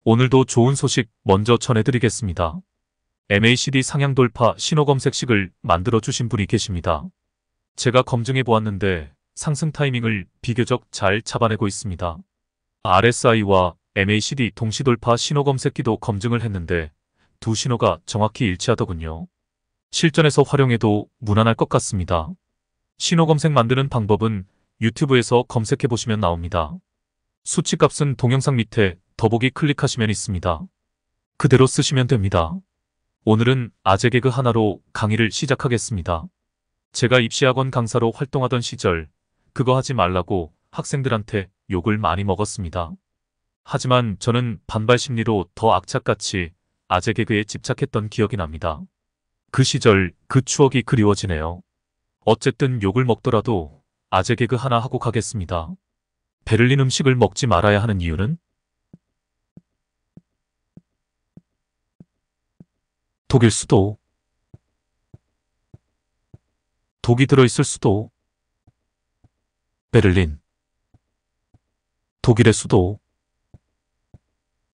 오늘도 좋은 소식 먼저 전해드리겠습니다. MACD 상향 돌파 신호 검색식을 만들어 주신 분이 계십니다. 제가 검증해 보았는데 상승 타이밍을 비교적 잘 잡아내고 있습니다. RSI와 MACD 동시 돌파 신호 검색기도 검증을 했는데 두 신호가 정확히 일치하더군요. 실전에서 활용해도 무난할 것 같습니다. 신호 검색 만드는 방법은 유튜브에서 검색해 보시면 나옵니다. 수치값은 동영상 밑에 더보기 클릭하시면 있습니다. 그대로 쓰시면 됩니다. 오늘은 아재 개그 하나로 강의를 시작하겠습니다. 제가 입시학원 강사로 활동하던 시절 그거 하지 말라고 학생들한테 욕을 많이 먹었습니다. 하지만 저는 반발 심리로 더 악착같이 아재 개그에 집착했던 기억이 납니다. 그 시절 그 추억이 그리워지네요. 어쨌든 욕을 먹더라도 아재 개그 하나 하고 가겠습니다. 베를린 음식을 먹지 말아야 하는 이유는? 독일 수도. 독이 들어있을 수도. 베를린. 독일의 수도.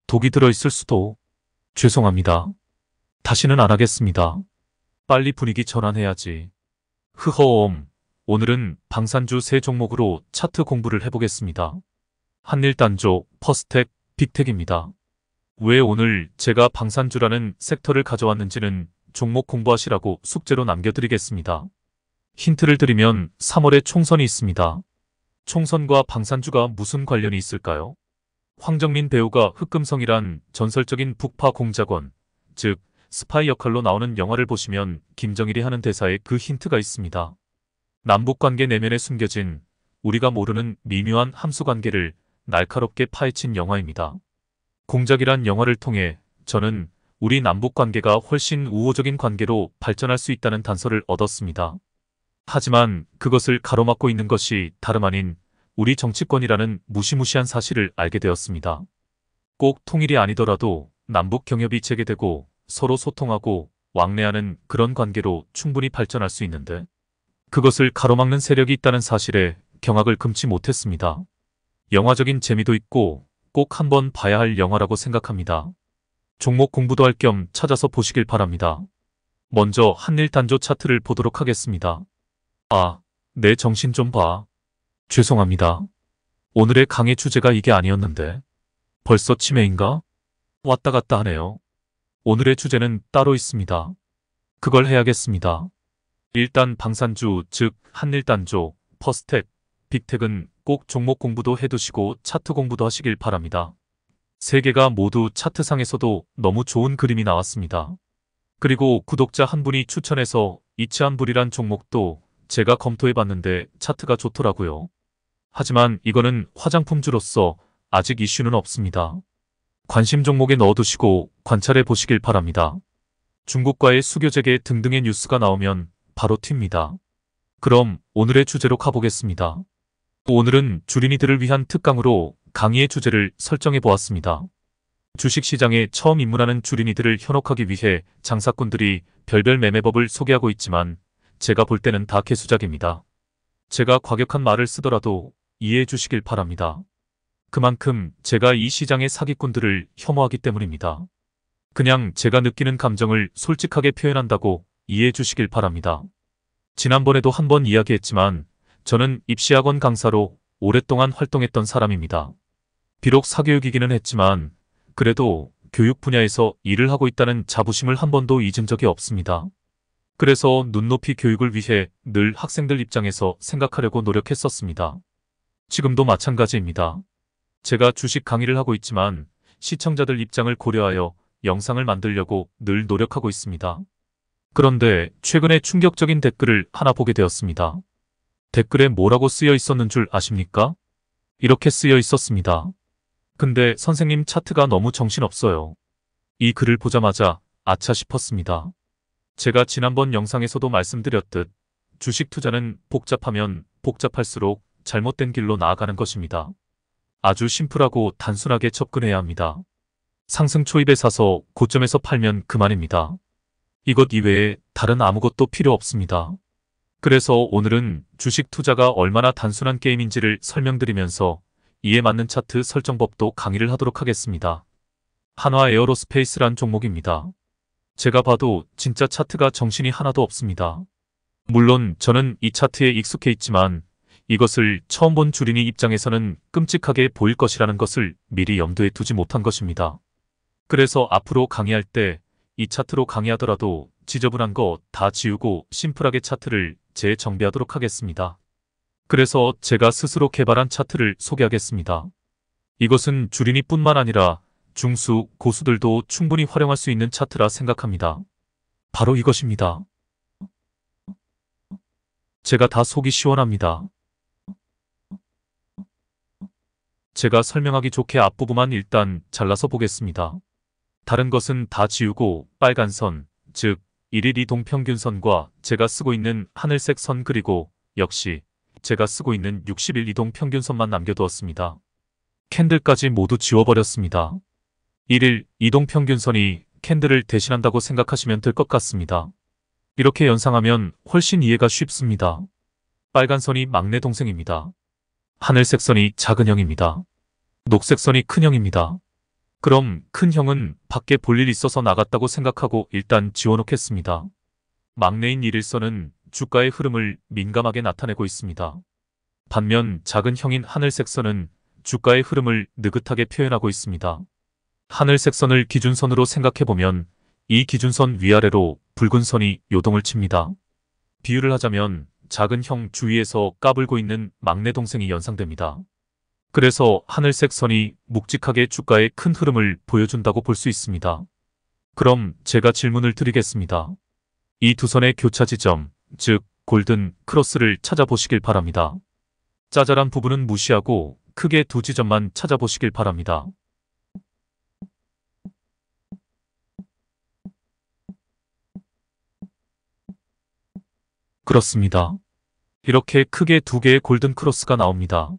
독이 들어있을 수도. 죄송합니다. 다시는 안 하겠습니다. 빨리 분위기 전환해야지. 흐허엄. 오늘은 방산주 세 종목으로 차트 공부를 해보겠습니다. 한일단조, 퍼스텍, 빅텍입니다. 왜 오늘 제가 방산주라는 섹터를 가져왔는지는 종목 공부하시라고 숙제로 남겨드리겠습니다. 힌트를 드리면 3월에 총선이 있습니다. 총선과 방산주가 무슨 관련이 있을까요? 황정민 배우가 흑금성이란 전설적인 북파 공작원, 즉 스파이 역할로 나오는 영화를 보시면 김정일이 하는 대사에 그 힌트가 있습니다. 남북관계 내면에 숨겨진 우리가 모르는 미묘한 함수관계를 날카롭게 파헤친 영화입니다. 공작이란 영화를 통해 저는 우리 남북관계가 훨씬 우호적인 관계로 발전할 수 있다는 단서를 얻었습니다. 하지만 그것을 가로막고 있는 것이 다름 아닌 우리 정치권이라는 무시무시한 사실을 알게 되었습니다. 꼭 통일이 아니더라도 남북 경협이 재개되고 서로 소통하고 왕래하는 그런 관계로 충분히 발전할 수 있는데 그것을 가로막는 세력이 있다는 사실에 경악을 금치 못했습니다. 영화적인 재미도 있고 꼭 한번 봐야 할 영화라고 생각합니다. 종목 공부도 할 겸 찾아서 보시길 바랍니다. 먼저 한일단조 차트를 보도록 하겠습니다. 아, 내 정신 좀 봐. 죄송합니다. 오늘의 강의 주제가 이게 아니었는데. 벌써 치매인가? 왔다 갔다 하네요. 오늘의 주제는 따로 있습니다. 그걸 해야겠습니다. 일단 방산주, 즉 한일단조, 퍼스텍, 빅텍은 꼭 종목 공부도 해두시고 차트 공부도 하시길 바랍니다. 세 개가 모두 차트상에서도 너무 좋은 그림이 나왔습니다. 그리고 구독자 한 분이 추천해서 이치한불이란 종목도 제가 검토해봤는데 차트가 좋더라고요. 하지만 이거는 화장품주로서 아직 이슈는 없습니다. 관심 종목에 넣어두시고 관찰해 보시길 바랍니다. 중국과의 수교 재개 등등의 뉴스가 나오면 바로 튑니다. 그럼 오늘의 주제로 가보겠습니다. 오늘은 주린이들을 위한 특강으로 강의의 주제를 설정해 보았습니다. 주식시장에 처음 입문하는 주린이들을 현혹하기 위해 장사꾼들이 별별 매매법을 소개하고 있지만 제가 볼 때는 다 개수작입니다. 제가 과격한 말을 쓰더라도 이해해 주시길 바랍니다. 그만큼 제가 이 시장의 사기꾼들을 혐오하기 때문입니다. 그냥 제가 느끼는 감정을 솔직하게 표현한다고 이해해 주시길 바랍니다. 지난번에도 한번 이야기했지만 저는 입시학원 강사로 오랫동안 활동했던 사람입니다. 비록 사교육이기는 했지만 그래도 교육 분야에서 일을 하고 있다는 자부심을 한 번도 잊은 적이 없습니다. 그래서 눈높이 교육을 위해 늘 학생들 입장에서 생각하려고 노력했었습니다. 지금도 마찬가지입니다. 제가 주식 강의를 하고 있지만 시청자들 입장을 고려하여 영상을 만들려고 늘 노력하고 있습니다. 그런데 최근에 충격적인 댓글을 하나 보게 되었습니다. 댓글에 뭐라고 쓰여 있었는 줄 아십니까? 이렇게 쓰여 있었습니다. 근데 선생님 차트가 너무 정신없어요. 이 글을 보자마자 아차 싶었습니다. 제가 지난번 영상에서도 말씀드렸듯 주식 투자는 복잡하면 복잡할수록 잘못된 길로 나아가는 것입니다. 아주 심플하고 단순하게 접근해야 합니다. 상승 초입에 사서 고점에서 팔면 그만입니다. 이것 이외에 다른 아무것도 필요 없습니다. 그래서 오늘은 주식 투자가 얼마나 단순한 게임인지를 설명드리면서 이에 맞는 차트 설정법도 강의를 하도록 하겠습니다. 한화 에어로스페이스란 종목입니다. 제가 봐도 진짜 차트가 정신이 하나도 없습니다. 물론 저는 이 차트에 익숙해 있지만 이것을 처음 본 주린이 입장에서는 끔찍하게 보일 것이라는 것을 미리 염두에 두지 못한 것입니다. 그래서 앞으로 강의할 때 이 차트로 강의하더라도 지저분한 거 다 지우고 심플하게 차트를 재정비하도록 하겠습니다. 그래서 제가 스스로 개발한 차트를 소개하겠습니다. 이것은 주린이뿐만 아니라 중수, 고수들도 충분히 활용할 수 있는 차트라 생각합니다. 바로 이것입니다. 제가 다 속이 시원합니다. 제가 설명하기 좋게 앞부분만 일단 잘라서 보겠습니다. 다른 것은 다 지우고 빨간 선, 즉 1일 이동평균선과 제가 쓰고 있는 하늘색 선 그리고 역시 제가 쓰고 있는 60일 이동평균선만 남겨두었습니다. 캔들까지 모두 지워버렸습니다. 1일 이동평균선이 캔들을 대신한다고 생각하시면 될 것 같습니다. 이렇게 연상하면 훨씬 이해가 쉽습니다. 빨간 선이 막내 동생입니다. 하늘색 선이 작은 형입니다. 녹색 선이 큰 형입니다. 그럼 큰 형은 밖에 볼 일 있어서 나갔다고 생각하고 일단 지워놓겠습니다. 막내인 1일선은 주가의 흐름을 민감하게 나타내고 있습니다. 반면 작은 형인 하늘색 선은 주가의 흐름을 느긋하게 표현하고 있습니다. 하늘색 선을 기준선으로 생각해보면 이 기준선 위아래로 붉은 선이 요동을 칩니다. 비유를 하자면 작은 형 주위에서 까불고 있는 막내 동생이 연상됩니다. 그래서 하늘색 선이 묵직하게 주가의 큰 흐름을 보여준다고 볼 수 있습니다. 그럼 제가 질문을 드리겠습니다. 이 두 선의 교차 지점, 즉 골든 크로스를 찾아보시길 바랍니다. 짜잘한 부분은 무시하고 크게 두 지점만 찾아보시길 바랍니다. 그렇습니다. 이렇게 크게 두 개의 골든 크로스가 나옵니다.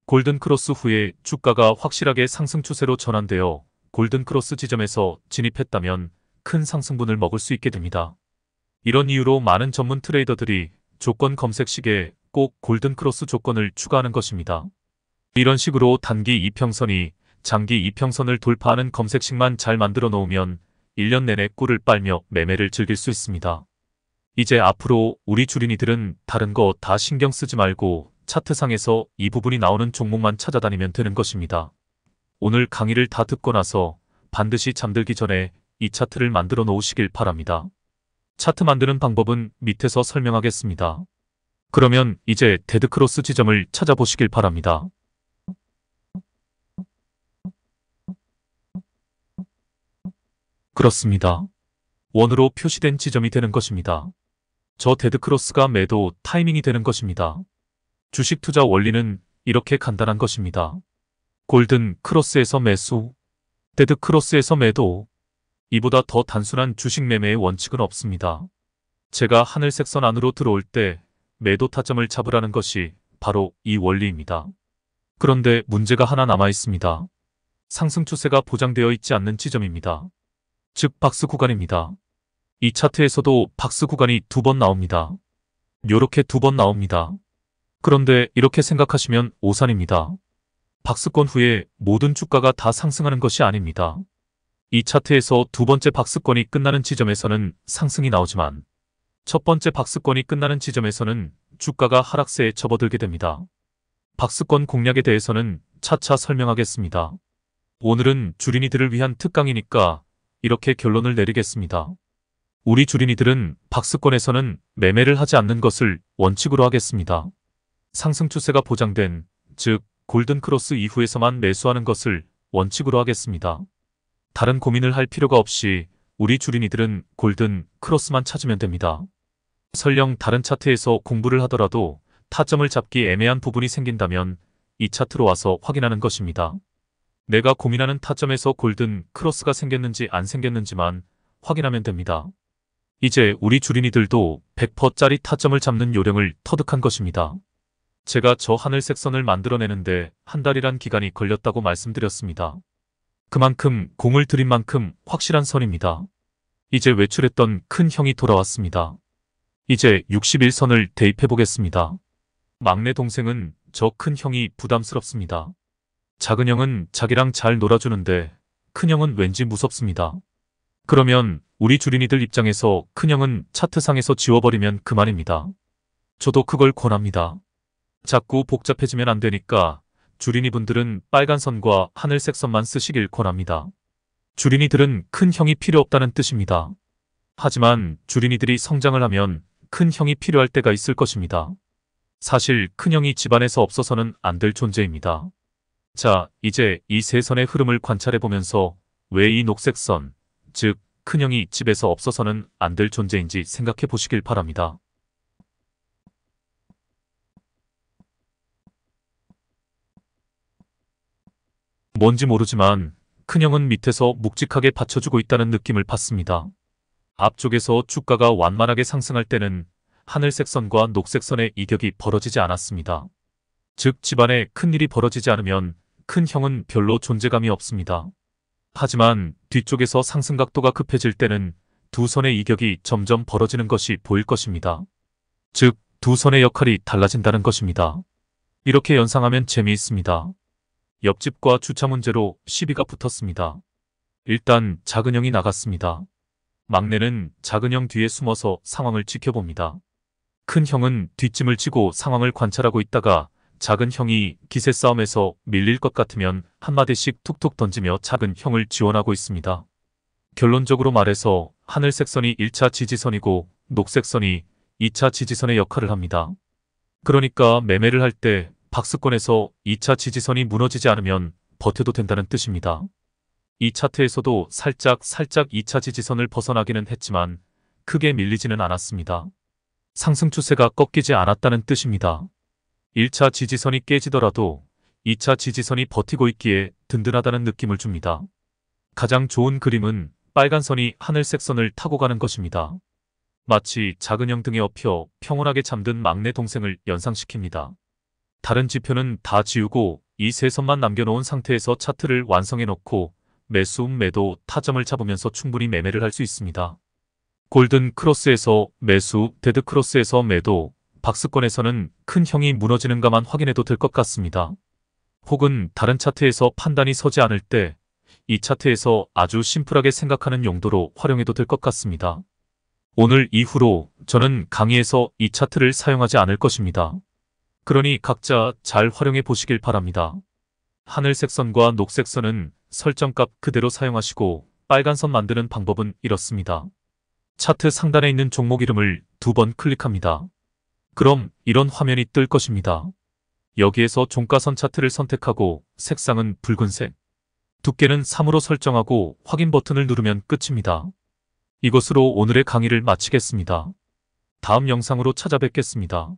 골든 크로스 후에 주가가 확실하게 상승 추세로 전환되어 골든 크로스 지점에서 진입했다면 큰 상승분을 먹을 수 있게 됩니다. 이런 이유로 많은 전문 트레이더들이 조건 검색식에 꼭 골든 크로스 조건을 추가하는 것입니다. 이런 식으로 단기 이평선이 장기 이평선을 돌파하는 검색식만 잘 만들어 놓으면 1년 내내 꿀을 빨며 매매를 즐길 수 있습니다. 이제 앞으로 우리 주린이들은 다른 거 다 신경 쓰지 말고 차트상에서 이 부분이 나오는 종목만 찾아다니면 되는 것입니다. 오늘 강의를 다 듣고 나서 반드시 잠들기 전에 이 차트를 만들어 놓으시길 바랍니다. 차트 만드는 방법은 밑에서 설명하겠습니다. 그러면 이제 데드크로스 지점을 찾아보시길 바랍니다. 그렇습니다. 원으로 표시된 지점이 되는 것입니다. 저 데드크로스가 매도 타이밍이 되는 것입니다. 주식 투자 원리는 이렇게 간단한 것입니다. 골든 크로스에서 매수, 데드 크로스에서 매도. 이보다 더 단순한 주식 매매의 원칙은 없습니다. 제가 하늘색 선 안으로 들어올 때 매도 타점을 잡으라는 것이 바로 이 원리입니다. 그런데 문제가 하나 남아 있습니다. 상승 추세가 보장되어 있지 않는 지점입니다. 즉 박스 구간입니다. 이 차트에서도 박스 구간이 두 번 나옵니다. 요렇게 두 번 나옵니다. 그런데 이렇게 생각하시면 오산입니다. 박스권 후에 모든 주가가 다 상승하는 것이 아닙니다. 이 차트에서 두 번째 박스권이 끝나는 지점에서는 상승이 나오지만 첫 번째 박스권이 끝나는 지점에서는 주가가 하락세에 접어들게 됩니다. 박스권 공략에 대해서는 차차 설명하겠습니다. 오늘은 주린이들을 위한 특강이니까 이렇게 결론을 내리겠습니다. 우리 주린이들은 박스권에서는 매매를 하지 않는 것을 원칙으로 하겠습니다. 상승 추세가 보장된, 즉 골든 크로스 이후에서만 매수하는 것을 원칙으로 하겠습니다. 다른 고민을 할 필요가 없이 우리 주린이들은 골든 크로스만 찾으면 됩니다. 설령 다른 차트에서 공부를 하더라도 타점을 잡기 애매한 부분이 생긴다면 이 차트로 와서 확인하는 것입니다. 내가 고민하는 타점에서 골든 크로스가 생겼는지 안 생겼는지만 확인하면 됩니다. 이제 우리 주린이들도 100%짜리 타점을 잡는 요령을 터득한 것입니다. 제가 저 하늘색 선을 만들어내는데 한 달이란 기간이 걸렸다고 말씀드렸습니다. 그만큼 공을 들인 만큼 확실한 선입니다. 이제 외출했던 큰 형이 돌아왔습니다. 이제 61선을 대입해 보겠습니다. 막내 동생은 저 큰 형이 부담스럽습니다. 작은 형은 자기랑 잘 놀아주는데 큰형은 왠지 무섭습니다. 그러면 우리 주린이들 입장에서 큰형은 차트상에서 지워버리면 그만입니다. 저도 그걸 권합니다. 자꾸 복잡해지면 안 되니까 주린이분들은 빨간 선과 하늘색 선만 쓰시길 권합니다. 주린이들은 큰 형이 필요 없다는 뜻입니다. 하지만 주린이들이 성장을 하면 큰 형이 필요할 때가 있을 것입니다. 사실 큰 형이 집안에서 없어서는 안 될 존재입니다. 자, 이제 이 세 선의 흐름을 관찰해보면서 왜 이 녹색 선, 즉 큰 형이 집에서 없어서는 안 될 존재인지 생각해 보시길 바랍니다. 뭔지 모르지만 큰형은 밑에서 묵직하게 받쳐주고 있다는 느낌을 받습니다. 앞쪽에서 주가가 완만하게 상승할 때는 하늘색 선과 녹색 선의 이격이 벌어지지 않았습니다. 즉 집안에 큰일이 벌어지지 않으면 큰형은 별로 존재감이 없습니다. 하지만 뒤쪽에서 상승 각도가 급해질 때는 두 선의 이격이 점점 벌어지는 것이 보일 것입니다. 즉 두 선의 역할이 달라진다는 것입니다. 이렇게 연상하면 재미있습니다. 옆집과 주차 문제로 시비가 붙었습니다. 일단 작은 형이 나갔습니다. 막내는 작은 형 뒤에 숨어서 상황을 지켜봅니다. 큰 형은 뒷짐을 지고 상황을 관찰하고 있다가 작은 형이 기세 싸움에서 밀릴 것 같으면 한마디씩 툭툭 던지며 작은 형을 지원하고 있습니다. 결론적으로 말해서 하늘색 선이 1차 지지선이고 녹색 선이 2차 지지선의 역할을 합니다. 그러니까 매매를 할 때 박스권에서 2차 지지선이 무너지지 않으면 버텨도 된다는 뜻입니다. 이 차트에서도 살짝 2차 지지선을 벗어나기는 했지만 크게 밀리지는 않았습니다. 상승 추세가 꺾이지 않았다는 뜻입니다. 1차 지지선이 깨지더라도 2차 지지선이 버티고 있기에 든든하다는 느낌을 줍니다. 가장 좋은 그림은 빨간 선이 하늘색 선을 타고 가는 것입니다. 마치 작은 형 등에 엎여 평온하게 잠든 막내 동생을 연상시킵니다. 다른 지표는 다 지우고 이 세 선만 남겨놓은 상태에서 차트를 완성해놓고 매수, 매도, 타점을 잡으면서 충분히 매매를 할 수 있습니다. 골든 크로스에서 매수, 데드 크로스에서 매도, 박스권에서는 큰 형이 무너지는가만 확인해도 될 것 같습니다. 혹은 다른 차트에서 판단이 서지 않을 때 이 차트에서 아주 심플하게 생각하는 용도로 활용해도 될 것 같습니다. 오늘 이후로 저는 강의에서 이 차트를 사용하지 않을 것입니다. 그러니 각자 잘 활용해 보시길 바랍니다. 하늘색 선과 녹색 선은 설정값 그대로 사용하시고 빨간 선 만드는 방법은 이렇습니다. 차트 상단에 있는 종목 이름을 2번 클릭합니다. 그럼 이런 화면이 뜰 것입니다. 여기에서 종가선 차트를 선택하고 색상은 붉은색, 두께는 3으로 설정하고 확인 버튼을 누르면 끝입니다. 이것으로 오늘의 강의를 마치겠습니다. 다음 영상으로 찾아뵙겠습니다.